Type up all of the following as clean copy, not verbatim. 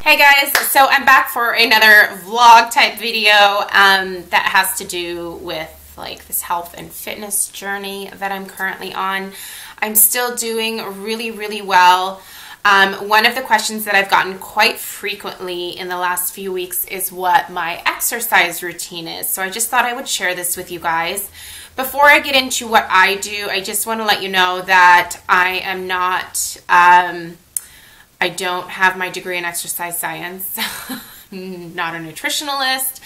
Hey guys, so I'm back for another vlog type video that has to do with like this health and fitness journey that I'm currently on. I'm still doing really well. One of the questions that I've gotten quite frequently in the last few weeks is what my exercise routine is. So I just thought I would share this with you guys. Before I get into what I do, I just want to let you know that I am not, I don't have my degree in exercise science. I'm not a nutritionalist.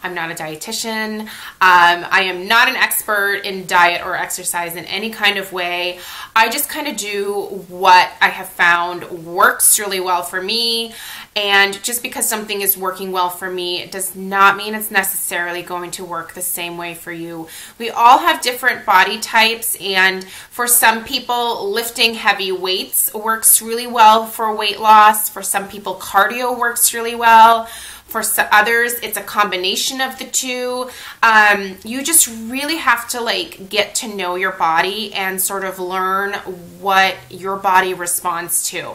I'm not a dietitian. I am not an expert in diet or exercise in any kind of way. I just kind of do what I have found works really well for me. And just because something is working well for me, it does not mean it's necessarily going to work the same way for you. We all have different body types, and for some people, lifting heavy weights works really well for weight loss. For some people, cardio works really well. For others, it's a combination of the two. You just really have to like get to know your body and sort of learn what your body responds to.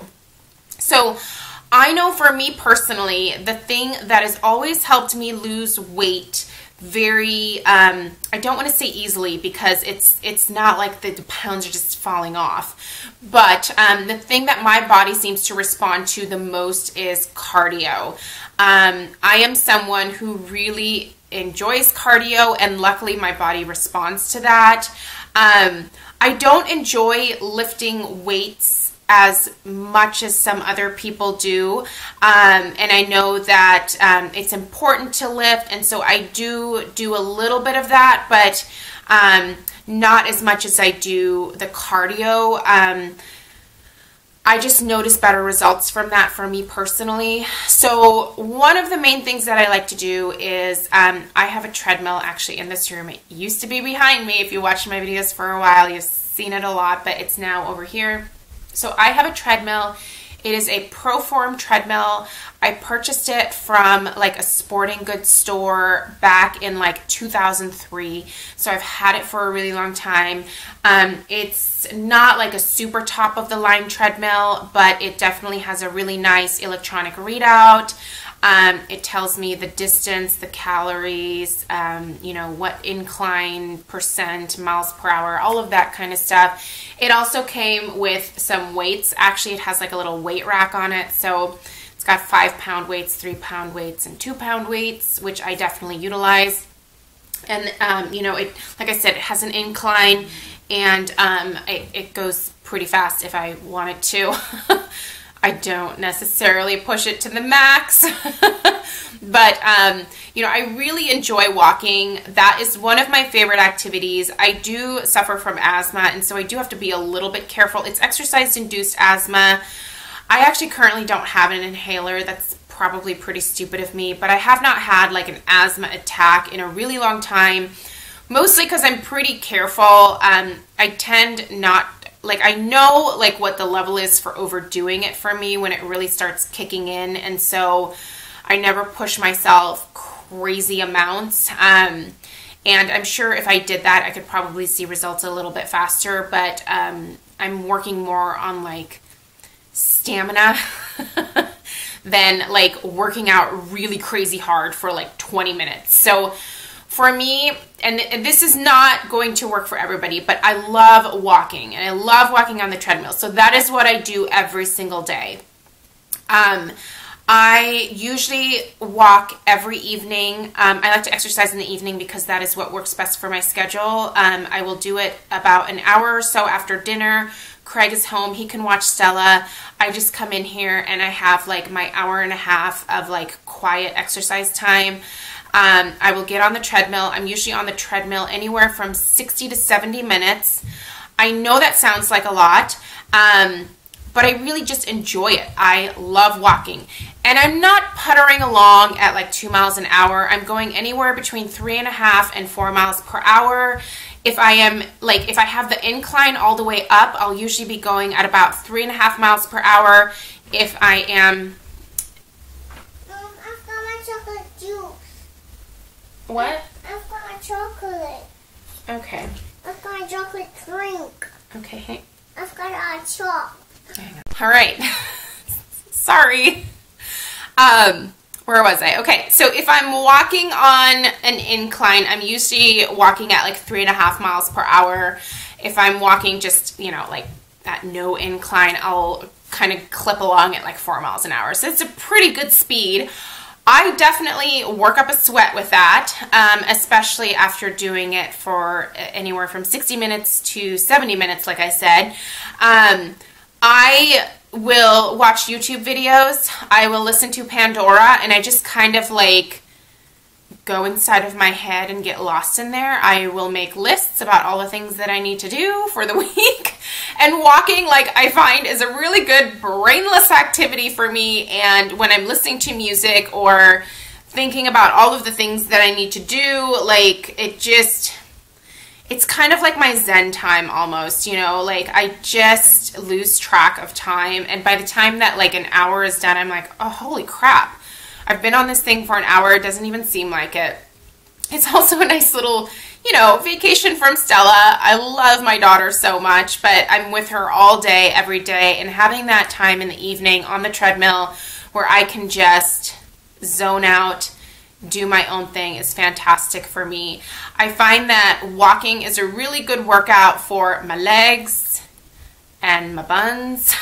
So I know for me personally, the thing that has always helped me lose weight very, I don't want to say easily because it's not like the pounds are just falling off, but the thing that my body seems to respond to the most is cardio. I am someone who really enjoys cardio, and luckily my body responds to that. I don't enjoy lifting weights as much as some other people do, and I know that it's important to lift, and so I do a little bit of that, but not as much as I do the cardio. I just notice better results from that for me personally. So one of the main things that I like to do is I have a treadmill actually in this room. It used to be behind me. If you watched my videos for a while, you've seen it a lot, but it's now over here. So I have a treadmill. It is a Proform treadmill. I purchased it from like a sporting goods store back in like 2003. So I've had it for a really long time. It's not like a super top of the line treadmill, but it definitely has a really nice electronic readout. It tells me the distance, the calories, you know, what incline, percent, miles per hour, all of that kind of stuff. It also came with some weights. Actually, it has like a little weight rack on it. So it's got 5-pound weights, 3-pound weights, and 2-pound weights, which I definitely utilize. And, you know, it, like I said, it has an incline, and it goes pretty fast if I want it to. I don't necessarily push it to the max, but, you know, I really enjoy walking. That is one of my favorite activities. I do suffer from asthma, and so I do have to be a little bit careful. It's exercise-induced asthma. I actually currently don't have an inhaler. That's probably pretty stupid of me, but I have not had like an asthma attack in a really long time, mostly because I'm pretty careful. I tend not, like, I know like what the level is for overdoing it for me when it really starts kicking in, and so I never push myself crazy amounts. And I'm sure if I did that, I could probably see results a little bit faster, but I'm working more on like stamina than like working out really crazy hard for like 20 minutes. So for me, and this is not going to work for everybody, but I love walking, and I love walking on the treadmill. So that is what I do every single day. I usually walk every evening. I like to exercise in the evening because that is what works best for my schedule. I will do it about an hour or so after dinner. Craig is home. He can watch Stella. I just come in here and I have like my hour and a half of like quiet exercise time. I will get on the treadmill. I'm usually on the treadmill anywhere from 60 to 70 minutes. I know that sounds like a lot, but I really just enjoy it. I love walking. And I'm not puttering along at like 2 miles an hour. I'm going anywhere between 3.5 and 4 miles per hour. If I am like, if I have the incline all the way up, I'll usually be going at about 3.5 miles per hour. If I am... I've got my chocolate juice. What? I've got my chocolate. Okay. I've got my chocolate drink. Okay. I've got a chocolate. All right. Sorry. Where was I? Okay, so if I'm walking on an incline, I'm usually walking at like 3.5 miles per hour. If I'm walking just, you know, like at no incline, I'll kind of clip along at like 4 miles an hour. So it's a pretty good speed. I definitely work up a sweat with that, especially after doing it for anywhere from 60 minutes to 70 minutes, like I said. I will watch YouTube videos. I will listen to Pandora, and I just kind of like go inside of my head and get lost in there. I will make lists about all the things that I need to do for the week. And walking, like, I find is a really good brainless activity for me. And when I'm listening to music or thinking about all of the things that I need to do, like, it's kind of like my Zen time almost, you know, like I just lose track of time. And by the time that like an hour is done, I'm like, oh, holy crap. I've been on this thing for an hour. It doesn't even seem like it. It's also a nice little, you know, vacation from Stella. I love my daughter so much, but I'm with her all day, every day. And having that time in the evening on the treadmill where I can just zone out, do my own thing is fantastic for me. I find that walking is a really good workout for my legs and my buns.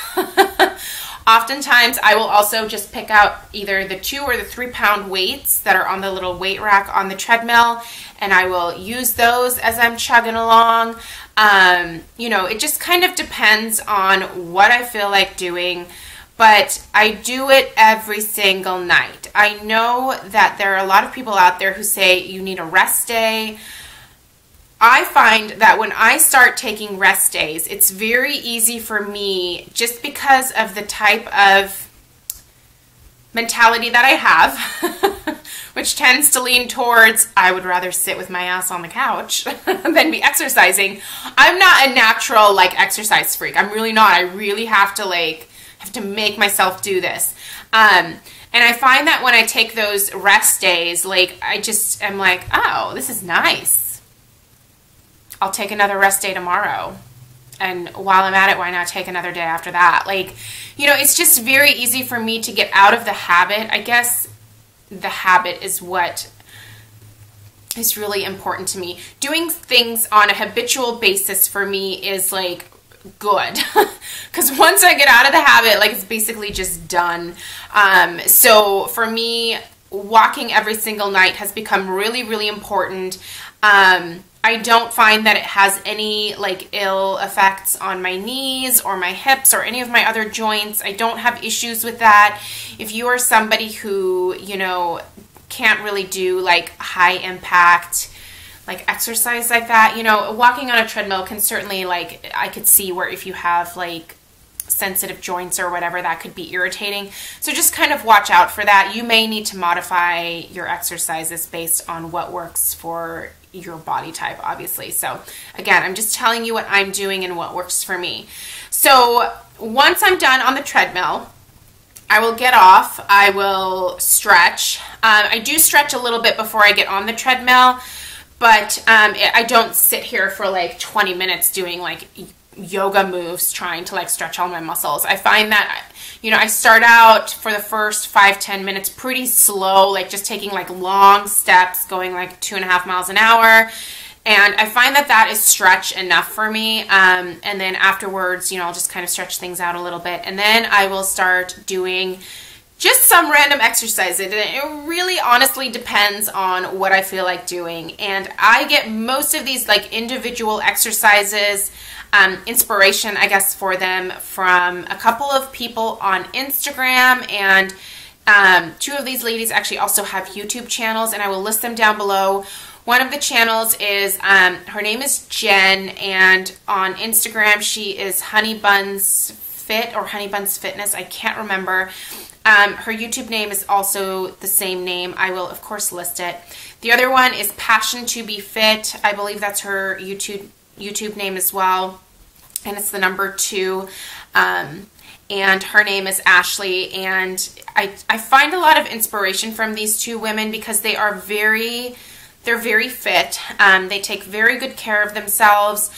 Oftentimes I will also just pick out either the 2 or the 3 pound weights that are on the little weight rack on the treadmill, and I will use those as I'm chugging along. You know, it just kind of depends on what I feel like doing. But I do it every single night. I know that there are a lot of people out there who say you need a rest day. I find that when I start taking rest days, it's very easy for me just because of the type of mentality that I have, which tends to lean towards, I would rather sit with my ass on the couch than be exercising. I'm not a natural like exercise freak. I'm really not. I really have to make myself do this. And I find that when I take those rest days, like I just am like, oh, this is nice. I'll take another rest day tomorrow. And while I'm at it, why not take another day after that? Like, you know, it's just very easy for me to get out of the habit. I guess the habit is what is really important to me. Doing things on a habitual basis for me is like good. Because once I get out of the habit, like it's basically just done. So for me, walking every single night has become really, really important. I don't find that it has any like ill effects on my knees or my hips or any of my other joints. I don't have issues with that. If you are somebody who, you know, can't really do like high impact like exercise like that, you know, walking on a treadmill can certainly, like, I could see where if you have like sensitive joints or whatever, that could be irritating. So just kind of watch out for that. You may need to modify your exercises based on what works for your body type, obviously. So again, I'm just telling you what I'm doing and what works for me. So once I'm done on the treadmill, I will get off. I will stretch. I do stretch a little bit before I get on the treadmill, but I don't sit here for like 20 minutes doing like yoga moves trying to like stretch all my muscles. I find that, you know, I start out for the first 5-10 minutes pretty slow, like just taking like long steps, going like 2.5 miles an hour. And I find that that is stretch enough for me. And then afterwards, you know, I'll just kind of stretch things out a little bit. And then I will start doing just some random exercises. It really honestly depends on what I feel like doing. And I get most of these like individual exercises, inspiration, I guess, for them from a couple of people on Instagram, and 2 of these ladies actually also have YouTube channels, and I will list them down below. One of the channels is, her name is Jen, and on Instagram she is Honey Buns Fit or Honey Buns Fitness. I can't remember. Her YouTube name is also the same name. I will, of course, list it. The other one is Passion to Be Fit. I believe that's her YouTube name as well, and it's the number 2. And her name is Ashley, and I find a lot of inspiration from these 2 women because they are they're very fit. They take very good care of themselves.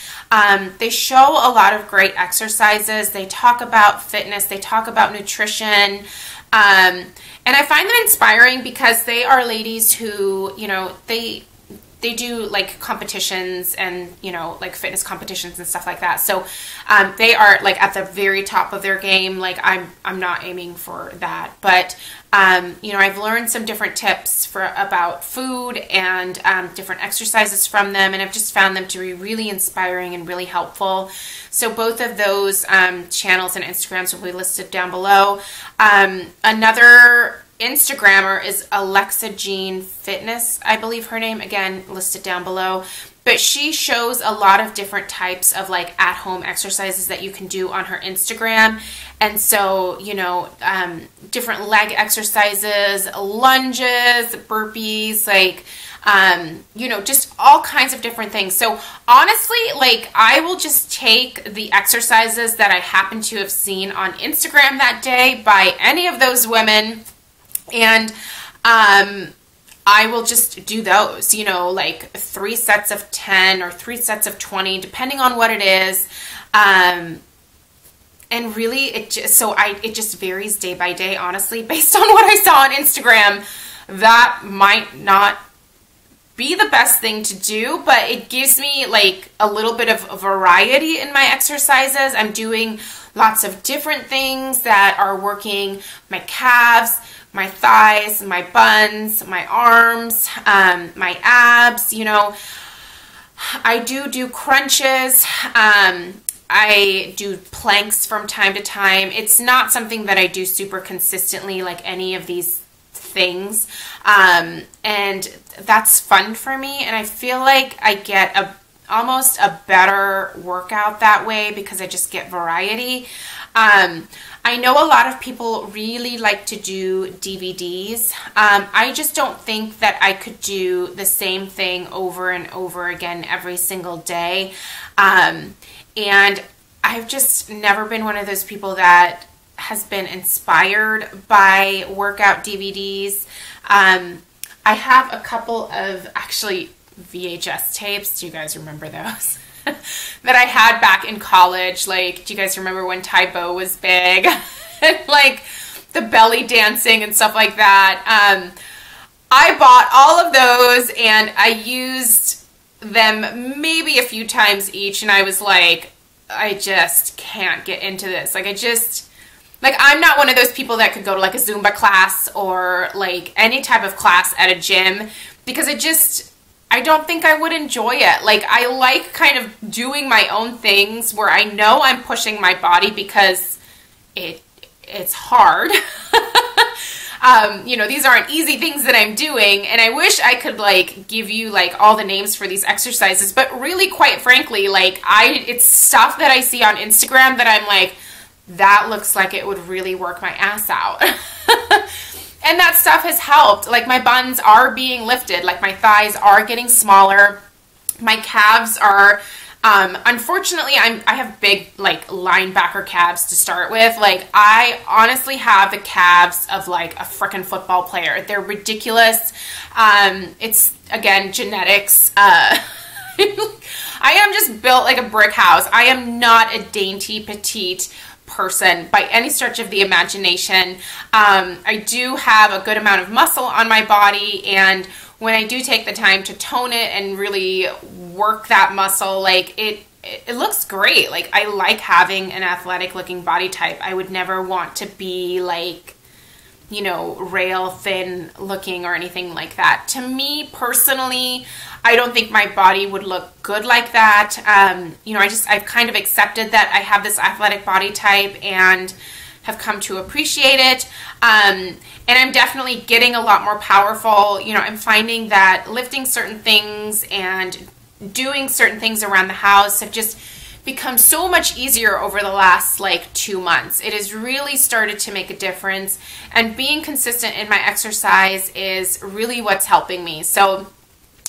They show a lot of great exercises. They talk about fitness. They talk about nutrition. And I find them inspiring because they are ladies who, you know, they do like competitions and, you know, like fitness competitions and stuff like that. So they are like at the very top of their game. Like I'm not aiming for that, but you know, I've learned some different tips about food and different exercises from them, and I've just found them to be really inspiring and really helpful. So both of those channels and Instagrams will be listed down below. Another Instagrammer is Alexa Jean Fitness, I believe her name, again listed down below. But she shows a lot of different types of like at-home exercises that you can do on her Instagram. And so, you know, different leg exercises, lunges, burpees, like, you know, just all kinds of different things. So honestly, like I will just take the exercises that I happen to have seen on Instagram that day by any of those women, and I will just do those, you know, like 3 sets of 10 or 3 sets of 20, depending on what it is. And really, it just varies day by day, honestly, based on what I saw on Instagram. That might not be the best thing to do, but it gives me like a little bit of variety in my exercises. I'm doing lots of different things that are working my calves, my thighs, my buns, my arms, my abs, you know. I do crunches. I do planks from time to time. It's not something that I do super consistently, like any of these things. And that's fun for me. And I feel like I get almost a better workout that way because I just get variety. I know a lot of people really like to do DVDs. I just don't think that I could do the same thing over and over again every single day. And I've just never been one of those people that has been inspired by workout DVDs. I have a couple of actually VHS tapes. Do you guys remember those? That I had back in college. Like, do you guys remember when Tybo was big? Like the belly dancing and stuff like that. I bought all of those and I used them maybe a few times each, and I was like, I just can't get into this. Like I'm not one of those people that could go to like a Zumba class or like any type of class at a gym, because I don't think I would enjoy it. Like I like kind of doing my own things where I know I'm pushing my body because it's hard. You know, these aren't easy things that I'm doing, and I wish I could like give you like all the names for these exercises, but really, quite frankly, like it's stuff that I see on Instagram that I'm like, that looks like it would really work my ass out. And that stuff has helped. Like my buns are being lifted, like my thighs are getting smaller. My calves are, unfortunately, I have big like linebacker calves to start with. Like I honestly have the calves of like a freaking football player. They're ridiculous. It's again, genetics. I am just built like a brick house. I am not a dainty petite person by any stretch of the imagination. I do have a good amount of muscle on my body, and when I do take the time to tone it and really work that muscle, like it looks great. Like I like having an athletic looking body type. I would never want to be like, you know, rail thin looking or anything like that. To me personally, I don't think my body would look good like that. You know, I've kind of accepted that I have this athletic body type and have come to appreciate it. And I'm definitely getting a lot more powerful. You know, I'm finding that lifting certain things and doing certain things around the house have just become so much easier over the last like 2 months. It has really started to make a difference, and being consistent in my exercise is really what's helping me. So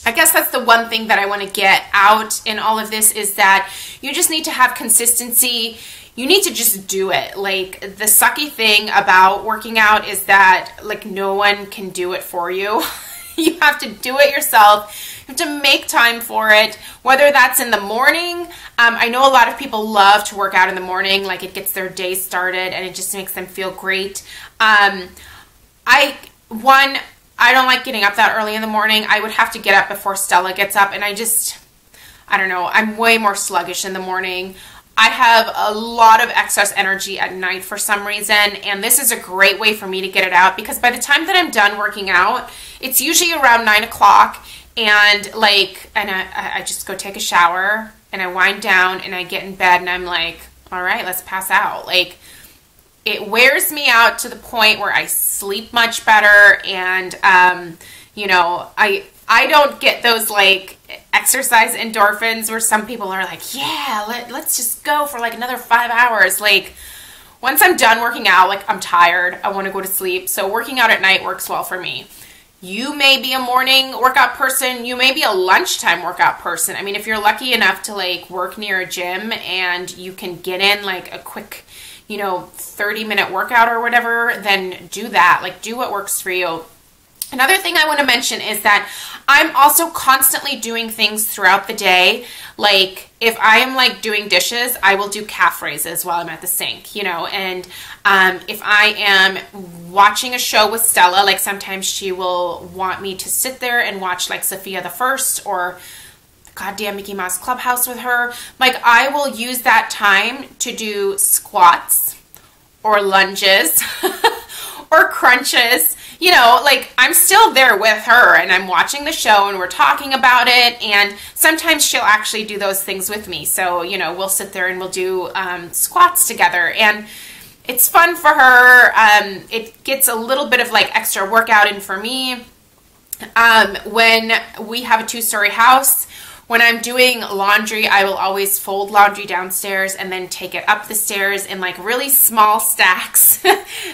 I guess that's the one thing that I want to get out in all of this, is that you just need to have consistency. You need to just do it. Like the sucky thing about working out is that like no one can do it for you. You have to do it yourself. You have to make time for it, whether that's in the morning. I know a lot of people love to work out in the morning, like it gets their day started and it just makes them feel great. I don't like getting up that early in the morning. I would have to get up before Stella gets up, and I don't know, I'm way more sluggish in the morning. I have a lot of excess energy at night for some reason, and this is a great way for me to get it out, because by the time that I'm done working out, it's usually around 9 o'clock, and I just go take a shower, and I wind down, and I get in bed, and I'm like, all right, let's pass out. Like, it wears me out to the point where I sleep much better, and you know, I don't get those like exercise endorphins where some people are like, yeah, let's just go for like another 5 hours. Like, once I'm done working out, like, I'm tired, I want to go to sleep. So working out at night works well for me. You may be a morning workout person. You may be a lunchtime workout person. I mean, if you're lucky enough to like work near a gym and you can get in like a quick, you know, 30-minute workout or whatever, then do that. Like, do what works for you. Another thing I want to mention is that I'm also constantly doing things throughout the day. Like, if I am like doing dishes, I will do calf raises while I'm at the sink, you know, and if I am watching a show with Stella, like sometimes she will want me to sit there and watch like Sophia the First or goddamn Mickey Mouse Clubhouse with her. Like, I will use that time to do squats or lunges or crunches. You know, like, I'm still there with her and I'm watching the show and we're talking about it, and sometimes she'll actually do those things with me. So, you know, we'll sit there and we'll do squats together, and it's fun for her. It gets a little bit of like extra workout in for me. When we have a 2-story house, when I'm doing laundry, I will always fold laundry downstairs and then take it up the stairs in like really small stacks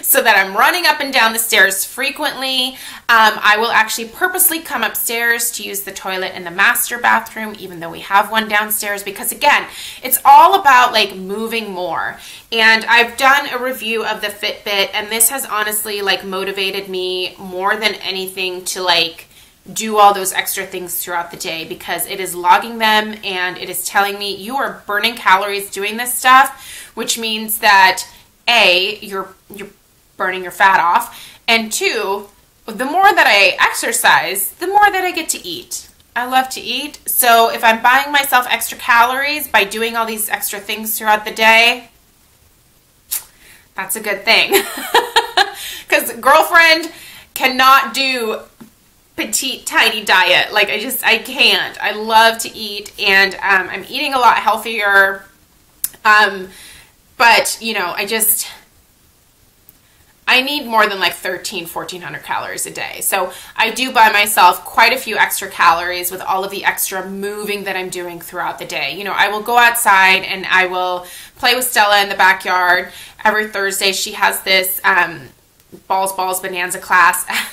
so that I'm running up and down the stairs frequently. I will actually purposely come upstairs to use the toilet in the master bathroom, even though we have one downstairs, because again, it's all about like moving more. And I've done a review of the Fitbit, and this has honestly like motivated me more than anything to like do all those extra things throughout the day, because it is logging them and it is telling me you are burning calories doing this stuff, which means that A, you're burning your fat off, and 2, the more that I exercise, the more that I get to eat. I love to eat, so if I'm buying myself extra calories by doing all these extra things throughout the day, that's a good thing. Because girlfriend cannot do petite tiny diet. Like, I can't. I love to eat, and I'm eating a lot healthier, but you know, I need more than like 1,400 calories a day. So I do buy myself quite a few extra calories with all of the extra moving that I'm doing throughout the day. You know, I will go outside and I will play with Stella in the backyard. Every Thursday she has this Balls Bonanza class at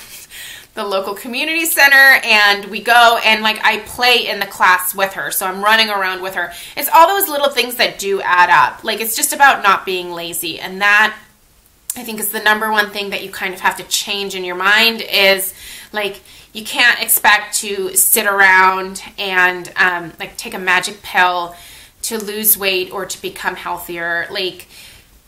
the local community center, and we go and like I play in the class with her, so I'm running around with her. It's all those little things that do add up. Like, it's just about not being lazy, and that, I think, is the number one thing that you kind of have to change in your mind. Is like, you can't expect to sit around and like take a magic pill to lose weight or to become healthier. Like,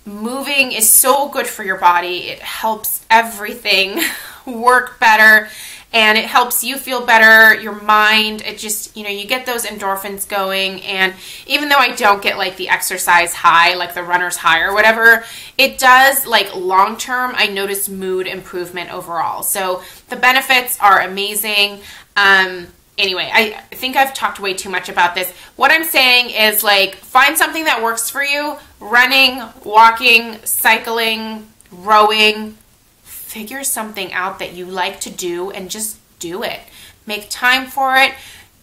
moving is so good for your body. It helps everything work better, and it helps you feel better, your mind. It just, you know, you get those endorphins going, and even though I don't get like the exercise high, like the runner's high or whatever, it does, like, long term, I notice mood improvement overall. So the benefits are amazing. Anyway, I think I've talked way too much about this. What I'm saying is, like, find something that works for you. Running, walking, cycling, rowing. Figure something out that you like to do and just do it. Make time for it.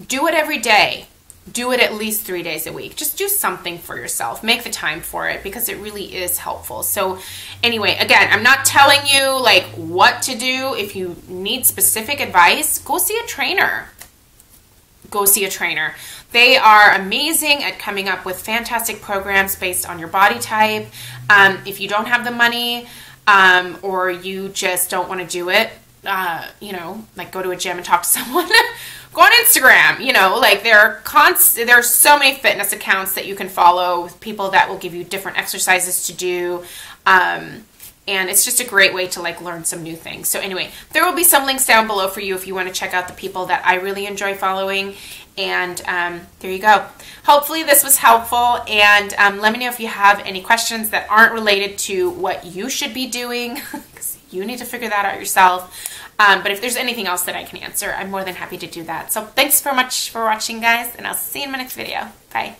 Do it every day. Do it at least 3 days a week. Just do something for yourself. Make the time for it, because it really is helpful. So anyway, again, I'm not telling you like what to do. If you need specific advice, go see a trainer. Go see a trainer. They are amazing at coming up with fantastic programs based on your body type. If you don't have the money, or you just don't want to do it, you know, like go to a gym and talk to someone, go on Instagram, you know, like there are so many fitness accounts that you can follow with people that will give you different exercises to do. and it's just a great way to like learn some new things. So anyway, there will be some links down below for you if you want to check out the people that I really enjoy following. And there you go. Hopefully this was helpful, and let me know if you have any questions that aren't related to what you should be doing, because you need to figure that out yourself. But if there's anything else that I can answer, I'm more than happy to do that. So thanks so much for watching, guys, and I'll see you in my next video. Bye.